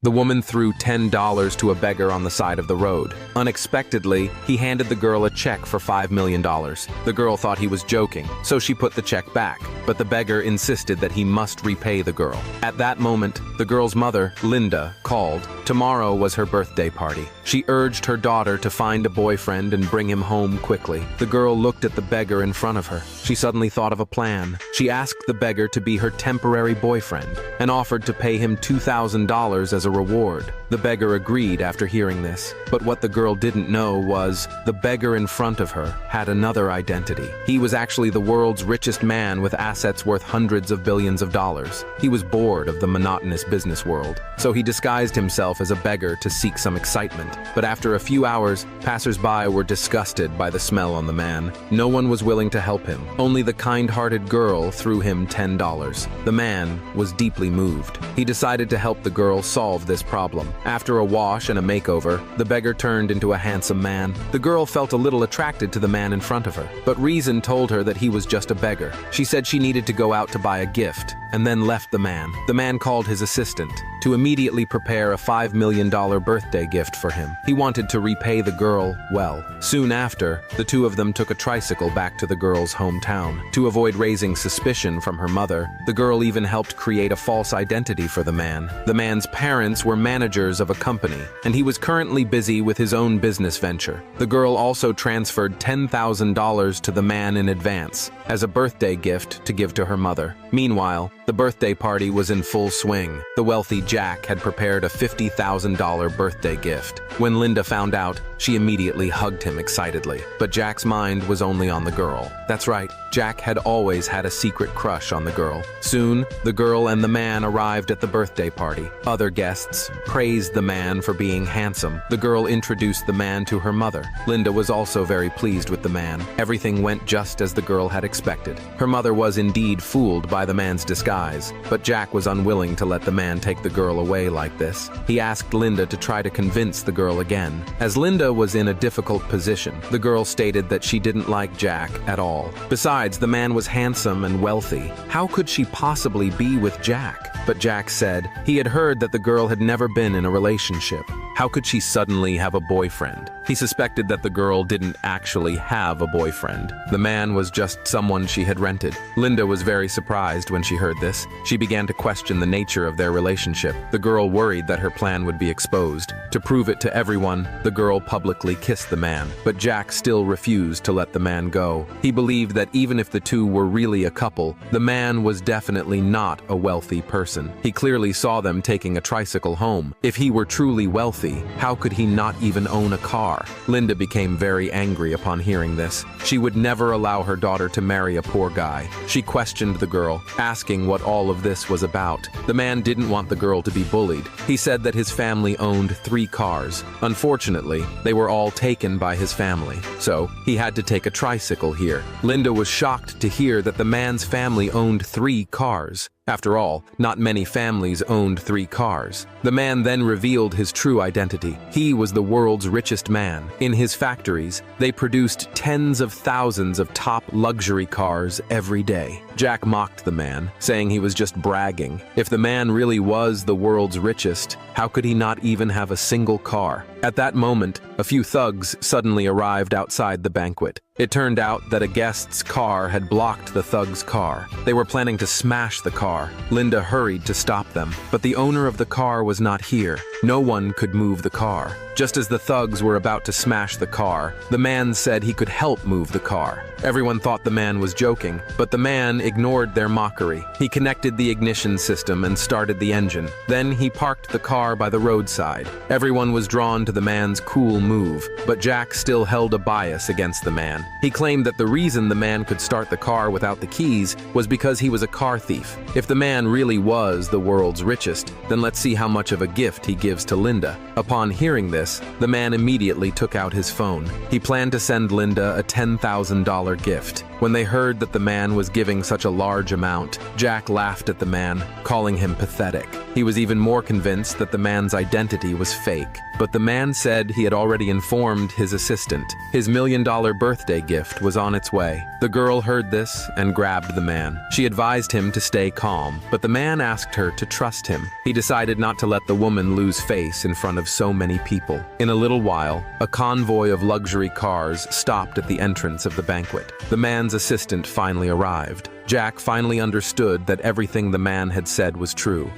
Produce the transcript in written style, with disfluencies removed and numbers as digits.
The woman threw $10 to a beggar on the side of the road. Unexpectedly, he handed the girl a check for $5 million. The girl thought he was joking, so she put the check back, but the beggar insisted that he must repay the girl. At that moment, the girl's mother, Linda, called. Tomorrow was her birthday party. She urged her daughter to find a boyfriend and bring him home quickly. The girl looked at the beggar in front of her. She suddenly thought of a plan. She asked the beggar to be her temporary boyfriend and offered to pay him $2,000 as a reward. The beggar agreed after hearing this, but what the girl didn't know was the beggar in front of her had another identity. He was actually the world's richest man with assets worth hundreds of billions of dollars. He was bored of the monotonous business world, so he disguised himself as a beggar to seek some excitement. But after a few hours, passers-by were disgusted by the smell on the man. No one was willing to help him. Only the kind-hearted girl threw him $10. The man was deeply moved. He decided to help the girl solve this problem. After a wash and a makeover, the beggar turned into a handsome man. The girl felt a little attracted to the man in front of her, but reason told her that he was just a beggar. She said she needed to go out to buy a gift, and then left the man. The man called his assistant to immediately prepare a $5 million birthday gift for him. He wanted to repay the girl well. Soon after, the two of them took a tricycle back to the girl's hometown. To avoid raising suspicion from her mother, the girl even helped create a false identity for the man. The man's parents were managers of a company, and he was currently busy with his own business venture. The girl also transferred $10,000 to the man in advance as a birthday gift to give to her mother. Meanwhile, the birthday party was in full swing. The wealthy Jack had prepared a $50,000 birthday gift. When Linda found out, she immediately hugged him excitedly. But Jack's mind was only on the girl. That's right, Jack had always had a secret crush on the girl. Soon, the girl and the man arrived at the birthday party. Other guests praised the man for being handsome. The girl introduced the man to her mother. Linda was also very pleased with the man. Everything went just as the girl had expected. Her mother was indeed fooled by the man's disguise, but Jack was unwilling to let the man take the girl away like this. He asked Linda to try to convince the girl again. As Linda was in a difficult position, the girl stated that she didn't like Jack at all. Besides, the man was handsome and wealthy. How could she possibly be with Jack? But Jack said he had heard that the girl had never been in a relationship. How could she suddenly have a boyfriend? He suspected that the girl didn't actually have a boyfriend. The man was just someone she had rented. Linda was very surprised when she heard this. She began to question the nature of their relationship. The girl worried that her plan would be exposed. To prove it to everyone, the girl publicly kissed the man. But Jack still refused to let the man go. He believed that even if the two were really a couple, the man was definitely not a wealthy person. He clearly saw them taking a tricycle home. If he were truly wealthy, how could he not even own a car? Linda became very angry upon hearing this. She would never allow her daughter to marry a poor guy. She questioned the girl, asking what all of this was about. The man didn't want the girl to be bullied. He said that his family owned 3 cars. Unfortunately, they were all taken by his family, so he had to take a tricycle here. Linda was shocked to hear that the man's family owned 3 cars. After all, not many families owned 3 cars. The man then revealed his true identity. He was the world's richest man. In his factories, they produced tens of thousands of top luxury cars every day. Jack mocked the man, saying he was just bragging. If the man really was the world's richest, how could he not even have a single car? At that moment, a few thugs suddenly arrived outside the banquet. It turned out that a guest's car had blocked the thug's car. They were planning to smash the car. Linda hurried to stop them, but the owner of the car was not here. No one could move the car. Just as the thugs were about to smash the car, the man said he could help move the car. Everyone thought the man was joking, but the man ignored their mockery. He connected the ignition system and started the engine. Then he parked the car by the roadside. Everyone was drawn to the man's cool move, but Jack still held a bias against the man. He claimed that the reason the man could start the car without the keys was because he was a car thief. If the man really was the world's richest, then let's see how much of a gift he gives to Linda. Upon hearing this, the man immediately took out his phone. He planned to send Linda a $10,000 gift. When they heard that the man was giving such a large amount, Jack laughed at the man, calling him pathetic. He was even more convinced that the man's identity was fake. But the man said he had already informed his assistant. His $1 million birthday gift was on its way. The girl heard this and grabbed the man. She advised him to stay calm, but the man asked her to trust him. He decided not to let the woman lose face in front of so many people. In a little while, a convoy of luxury cars stopped at the entrance of the banquet. The man's assistant finally arrived. Jack finally understood that everything the man had said was true.